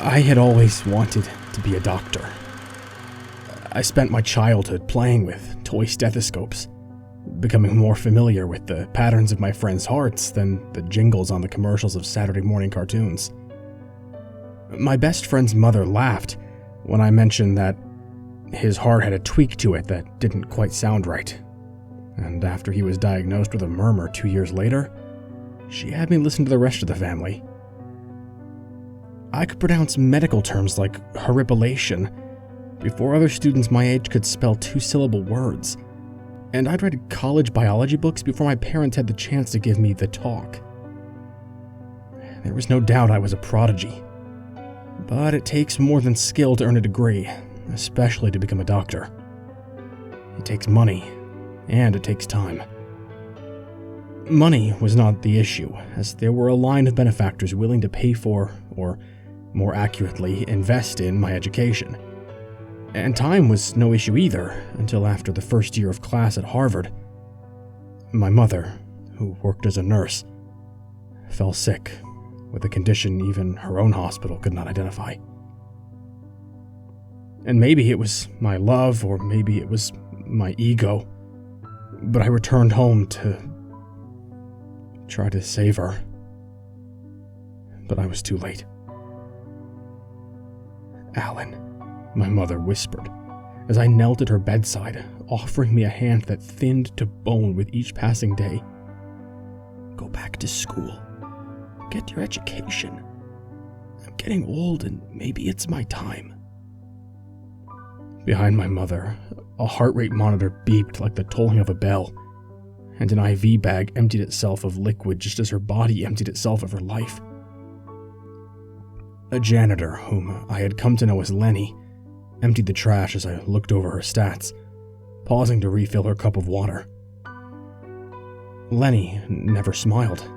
I had always wanted to be a doctor. I spent my childhood playing with toy stethoscopes, becoming more familiar with the patterns of my friends' hearts than the jingles on the commercials of Saturday morning cartoons. My best friend's mother laughed when I mentioned that his heart had a tweak to it that didn't quite sound right. And after he was diagnosed with a murmur 2 years later, she had me listen to the rest of the family. I could pronounce medical terms like horripilation before other students my age could spell two-syllable words, and I'd read college biology books before my parents had the chance to give me the talk. There was no doubt I was a prodigy, but it takes more than skill to earn a degree, especially to become a doctor. It takes money, and it takes time. Money was not the issue, as there were a line of benefactors willing to pay for, or more accurately, invest in my education. And time was no issue either, until after the first year of class at Harvard. My mother, who worked as a nurse, fell sick with a condition even her own hospital could not identify. And maybe it was my love, or maybe it was my ego, but I returned home to try to save her. But I was too late. "Alan," my mother whispered, as I knelt at her bedside, offering me a hand that thinned to bone with each passing day. "Go back to school. Get your education. I'm getting old and maybe it's my time." Behind my mother, a heart rate monitor beeped like the tolling of a bell, and an IV bag emptied itself of liquid just as her body emptied itself of her life. A janitor, whom I had come to know as Lenny, emptied the trash as I looked over her stats, pausing to refill her cup of water. Lenny never smiled.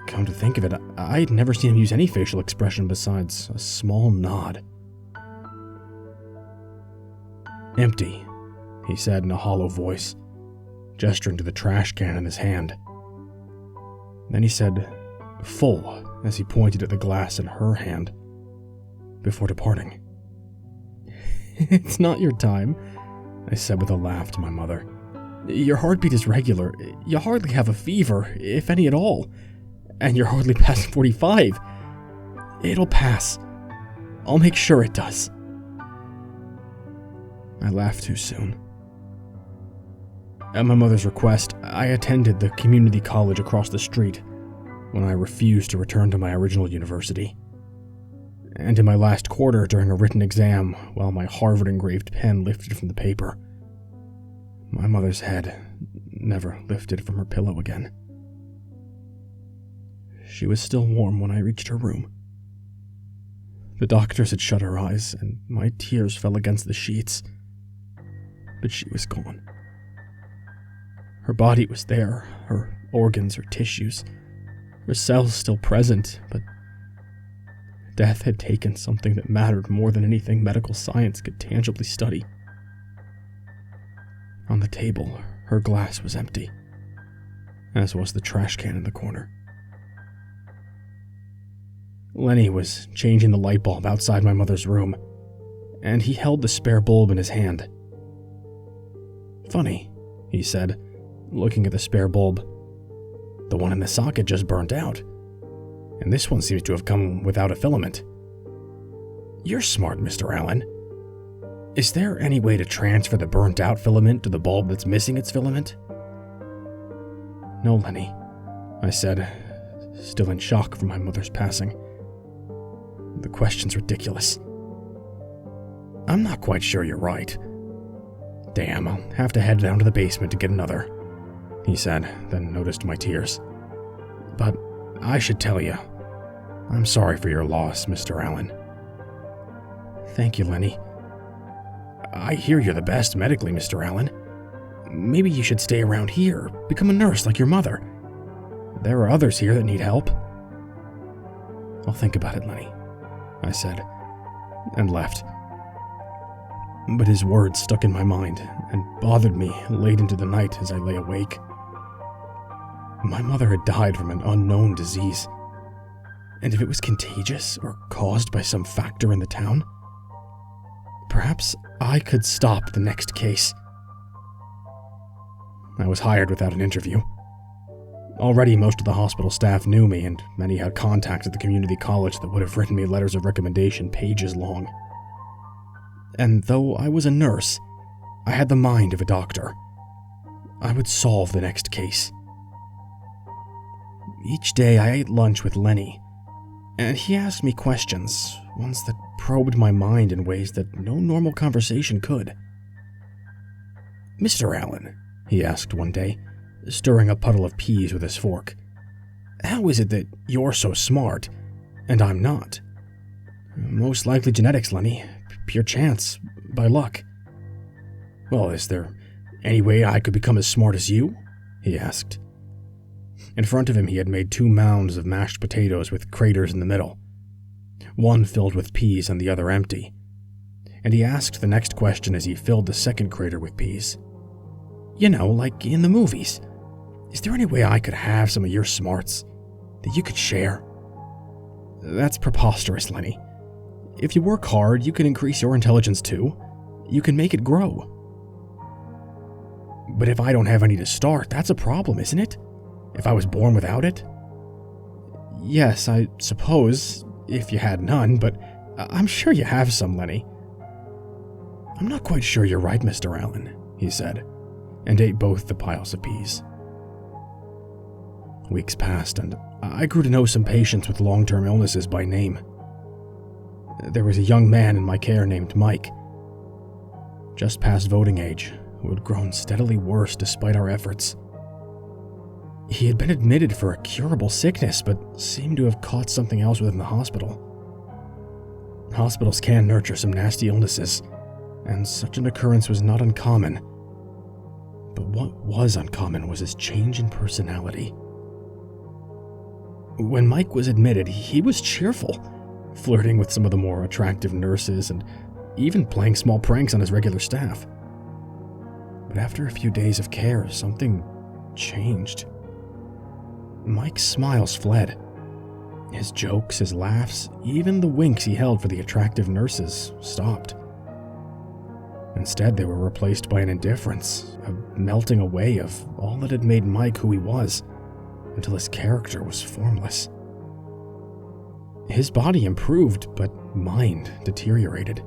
Come to think of it, I had never seen him use any facial expression besides a small nod. "Empty," he said in a hollow voice, gesturing to the trash can in his hand. Then he said, "Full," as he pointed at the glass in her hand, before departing. "It's not your time," I said with a laugh to my mother. "Your heartbeat is regular. You hardly have a fever, if any at all. And you're hardly past 45. It'll pass. I'll make sure it does." I laughed too soon. At my mother's request, I attended the community college across the street when I refused to return to my original university. And in my last quarter during a written exam, while my Harvard-engraved pen lifted from the paper, my mother's head never lifted from her pillow again. She was still warm when I reached her room. The doctors had shut her eyes, and my tears fell against the sheets. But she was gone. Her body was there, her organs, her tissues, her cells still present, but death had taken something that mattered more than anything medical science could tangibly study. On the table, her glass was empty, as was the trash can in the corner. Lenny was changing the light bulb outside my mother's room, and he held the spare bulb in his hand. "Funny," he said, looking at the spare bulb. "The one in the socket just burnt out, and this one seems to have come without a filament. You're smart, Mr. Allen. Is there any way to transfer the burnt-out filament to the bulb that's missing its filament?" "No, Lenny," I said, still in shock from my mother's passing. "The question's ridiculous." "I'm not quite sure you're right. Damn, I'll have to head down to the basement to get another," he said, then noticed my tears. "But I should tell you, I'm sorry for your loss, Mr. Allen." "Thank you, Lenny." "I hear you're the best medically, Mr. Allen. Maybe you should stay around here, become a nurse like your mother. There are others here that need help." "I'll think about it, Lenny," I said, and left. But his words stuck in my mind and bothered me late into the night as I lay awake. My mother had died from an unknown disease. And if it was contagious or caused by some factor in the town, perhaps I could stop the next case. I was hired without an interview. Already most of the hospital staff knew me, and many had contacts at the community college that would have written me letters of recommendation pages long. And though I was a nurse, I had the mind of a doctor. I would solve the next case. Each day I ate lunch with Lenny, and he asked me questions, ones that probed my mind in ways that no normal conversation could. "Mr. Allen," he asked one day, stirring a puddle of peas with his fork, "how is it that you're so smart, and I'm not?" "Most likely genetics, Lenny. Pure chance. By luck." "Well, is there any way I could become as smart as you?" he asked. In front of him he had made 2 mounds of mashed potatoes with craters in the middle, one filled with peas and the other empty, and he asked the next question as he filled the second crater with peas. "You know, like in the movies. Is there any way I could have some of your smarts that you could share?" "That's preposterous, Lenny. If you work hard, you can increase your intelligence too. You can make it grow." "But if I don't have any to start, that's a problem, isn't it? If I was born without it?" "Yes, I suppose, if you had none, but I'm sure you have some, Lenny." "I'm not quite sure you're right, Mr. Allen," he said, and ate both the piles of peas. Weeks passed, and I grew to know some patients with long-term illnesses by name. There was a young man in my care named Mike, just past voting age, who had grown steadily worse despite our efforts. He had been admitted for a curable sickness, but seemed to have caught something else within the hospital. Hospitals can nurture some nasty illnesses, and such an occurrence was not uncommon. But what was uncommon was his change in personality. When Mike was admitted, he was cheerful, flirting with some of the more attractive nurses and even playing small pranks on his regular staff. But after a few days of care, something changed. Mike's smiles fled. His jokes, his laughs, even the winks he held for the attractive nurses stopped. Instead, they were replaced by an indifference, a melting away of all that had made Mike who he was, until his character was formless. His body improved, but mind deteriorated.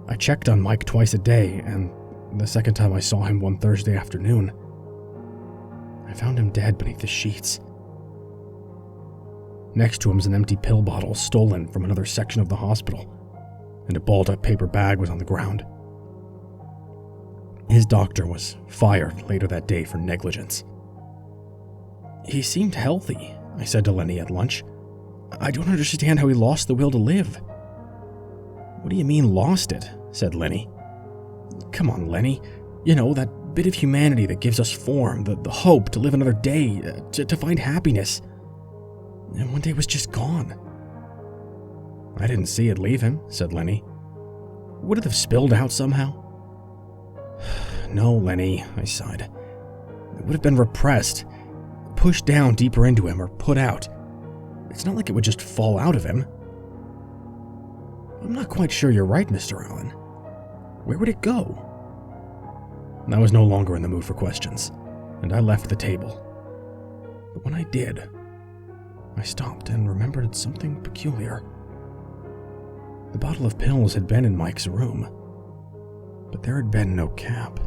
I checked on Mike twice a day, and the second time I saw him one Thursday afternoon, I found him dead beneath the sheets. Next to him was an empty pill bottle stolen from another section of the hospital, and a balled-up paper bag was on the ground. His doctor was fired later that day for negligence. "He seemed healthy," I said to Lenny at lunch. "I don't understand how he lost the will to live." "What do you mean, lost it?" said Lenny. "Come on, Lenny. You know, that bit of humanity that gives us form, the hope to live another day, to find happiness. And one day it was just gone." "I didn't see it leave him," said Lenny. "Would it have spilled out somehow?" "No, Lenny," I sighed. "It would have been repressed, pushed down deeper into him, or put out. It's not like it would just fall out of him." "I'm not quite sure you're right, Mr. Allen. Where would it go?" I was no longer in the mood for questions, and I left the table. But when I did, I stopped and remembered something peculiar. The bottle of pills had been in Mike's room, but there had been no cap.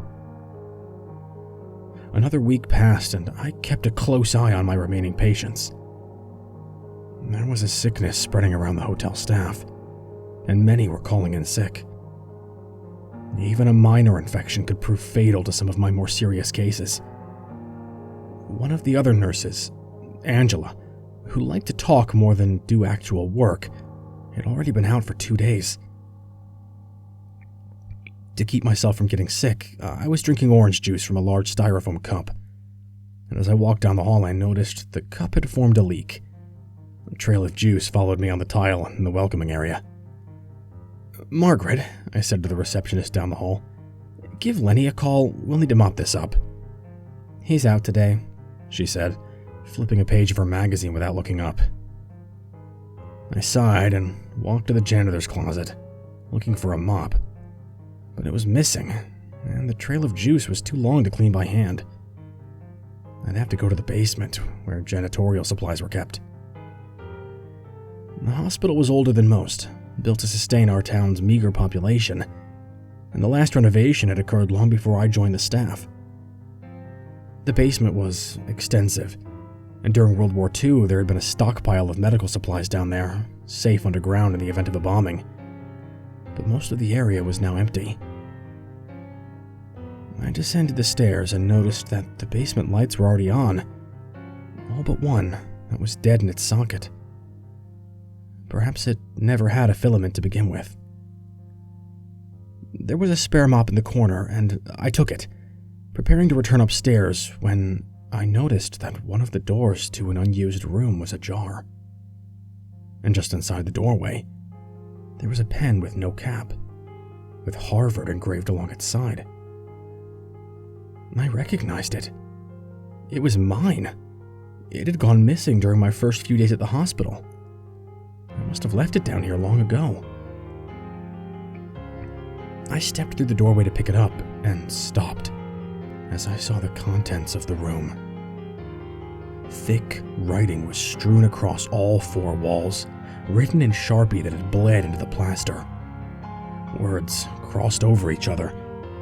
Another week passed, and I kept a close eye on my remaining patients. There was a sickness spreading around the hotel staff, and many were calling in sick. Even a minor infection could prove fatal to some of my more serious cases. One of the other nurses, Angela, who liked to talk more than do actual work, had already been out for 2 days. To keep myself from getting sick, I was drinking orange juice from a large styrofoam cup, and as I walked down the hall I noticed the cup had formed a leak. A trail of juice followed me on the tile in the welcoming area. "Margaret," I said to the receptionist down the hall, "give Lenny a call. We'll need to mop this up." "He's out today," she said, flipping a page of her magazine without looking up. I sighed and walked to the janitor's closet, looking for a mop. But it was missing, and the trail of juice was too long to clean by hand. I'd have to go to the basement, where janitorial supplies were kept. The hospital was older than most, built to sustain our town's meager population, and the last renovation had occurred long before I joined the staff. The basement was extensive, and during World War II there had been a stockpile of medical supplies down there, safe underground in the event of a bombing. But most of the area was now empty. I descended the stairs and noticed that the basement lights were already on, all but one that was dead in its socket. Perhaps it never had a filament to begin with. There was a spare mop in the corner, and I took it, preparing to return upstairs when I noticed that one of the doors to an unused room was ajar. And just inside the doorway, there was a pen with no cap, with Harvard engraved along its side. I recognized it. It was mine. It had gone missing during my first few days at the hospital. I must have left it down here long ago. I stepped through the doorway to pick it up and stopped as I saw the contents of the room. Thick writing was strewn across all four walls, written in Sharpie that had bled into the plaster. Words crossed over each other,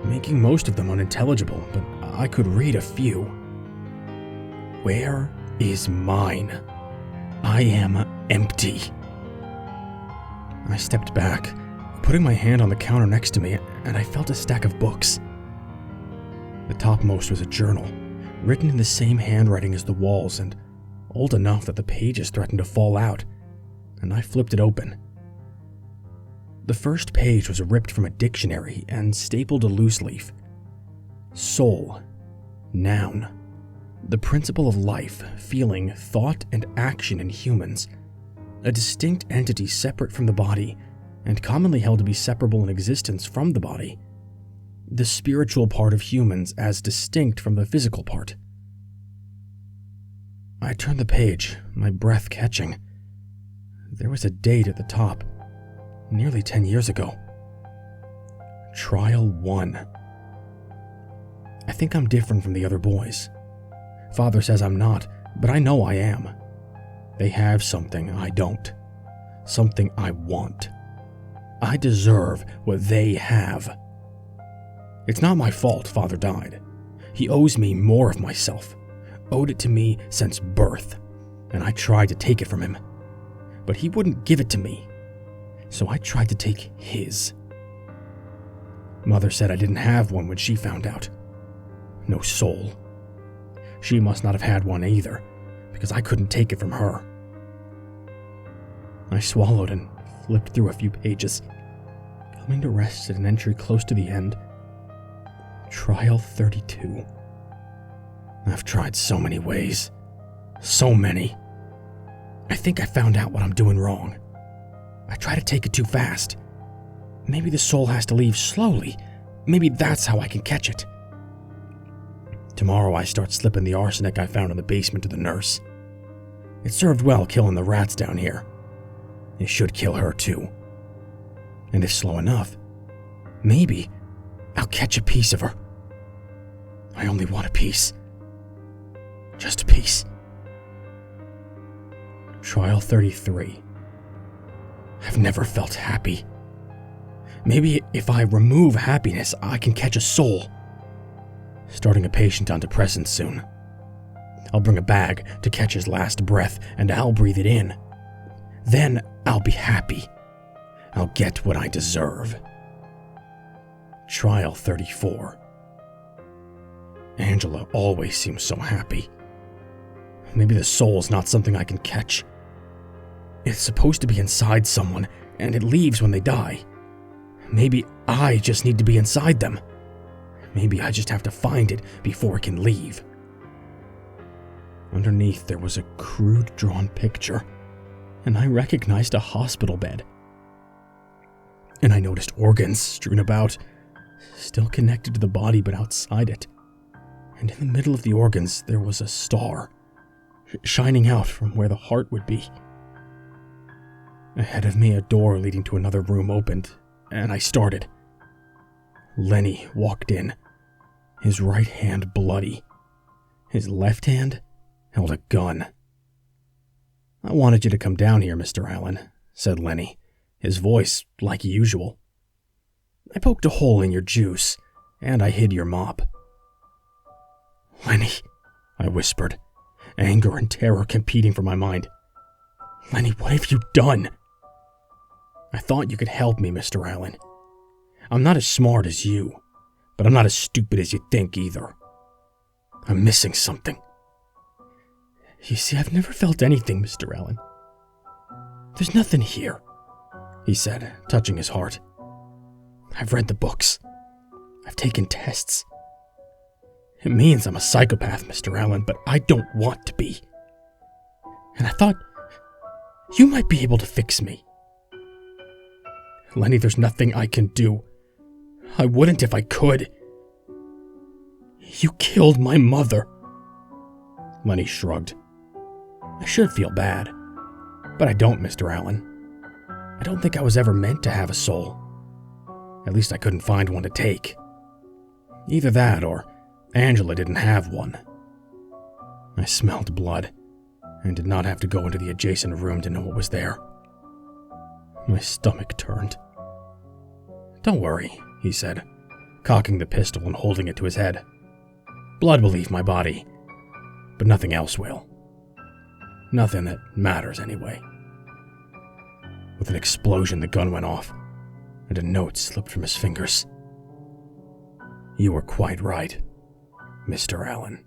making most of them unintelligible, but I could read a few. Where is mine? I am empty. I stepped back, putting my hand on the counter next to me, and I felt a stack of books. The topmost was a journal, written in the same handwriting as the walls and old enough that the pages threatened to fall out, and I flipped it open. The first page was ripped from a dictionary and stapled to loose leaf. Soul, noun, the principle of life, feeling, thought, and action in humans, a distinct entity separate from the body and commonly held to be separable in existence from the body, the spiritual part of humans as distinct from the physical part. I turned the page, my breath catching. There was a date at the top, nearly 10 years ago. Trial 1. I think I'm different from the other boys. Father says I'm not, but I know I am. They have something I don't. Something I want. I deserve what they have. It's not my fault Father died. He owes me more of myself. Owed it to me since birth, and I tried to take it from him. But he wouldn't give it to me, so I tried to take his. Mother said I didn't have one when she found out. No soul. She must not have had one either, because I couldn't take it from her. I swallowed and flipped through a few pages, coming to rest at an entry close to the end. Trial 32. I've tried so many ways. So many. I think I found out what I'm doing wrong. I try to take it too fast. Maybe the soul has to leave slowly. Maybe that's how I can catch it. Tomorrow I start slipping the arsenic I found in the basement to the nurse. It served well killing the rats down here. It should kill her too. And if slow enough, maybe I'll catch a piece of her. I only want a piece. Just a piece. Trial 33. I've never felt happy. Maybe if I remove happiness, I can catch a soul. Starting a patient on depressants soon. I'll bring a bag to catch his last breath, and I'll breathe it in. Then I'll be happy. I'll get what I deserve. Trial 34. Angela always seems so happy. Maybe the soul's not something I can catch. It's supposed to be inside someone, and it leaves when they die. Maybe I just need to be inside them. Maybe I just have to find it before it can leave. Underneath there was a crude drawn picture, and I recognized a hospital bed. And I noticed organs strewn about, still connected to the body but outside it. And in the middle of the organs there was a star, shining out from where the heart would be. Ahead of me, a door leading to another room opened, and I started. Lenny walked in, his right hand bloody. His left hand held a gun. "I wanted you to come down here, Mr. Allen," said Lenny, his voice like usual. "I poked a hole in your juice, and I hid your mop." "Lenny," I whispered, anger and terror competing for my mind. "Lenny, what have you done?" "I thought you could help me, Mr. Allen. I'm not as smart as you, but I'm not as stupid as you think either. I'm missing something." "You see, I've never felt anything, Mr. Allen. There's nothing here," he said, touching his heart. "I've read the books. I've taken tests. It means I'm a psychopath, Mr. Allen, but I don't want to be. And I thought you might be able to fix me." "Lenny, there's nothing I can do. I wouldn't if I could. You killed my mother." Lenny shrugged. "I should feel bad, but I don't, Mr. Allen. I don't think I was ever meant to have a soul. At least I couldn't find one to take. Either that or Angela didn't have one." I smelled blood and did not have to go into the adjacent room to know what was there. My stomach turned. "Don't worry," he said, cocking the pistol and holding it to his head. "Blood will leave my body, but nothing else will. Nothing that matters anyway." With an explosion, the gun went off, and a note slipped from his fingers. "You were quite right, Mr. Allen."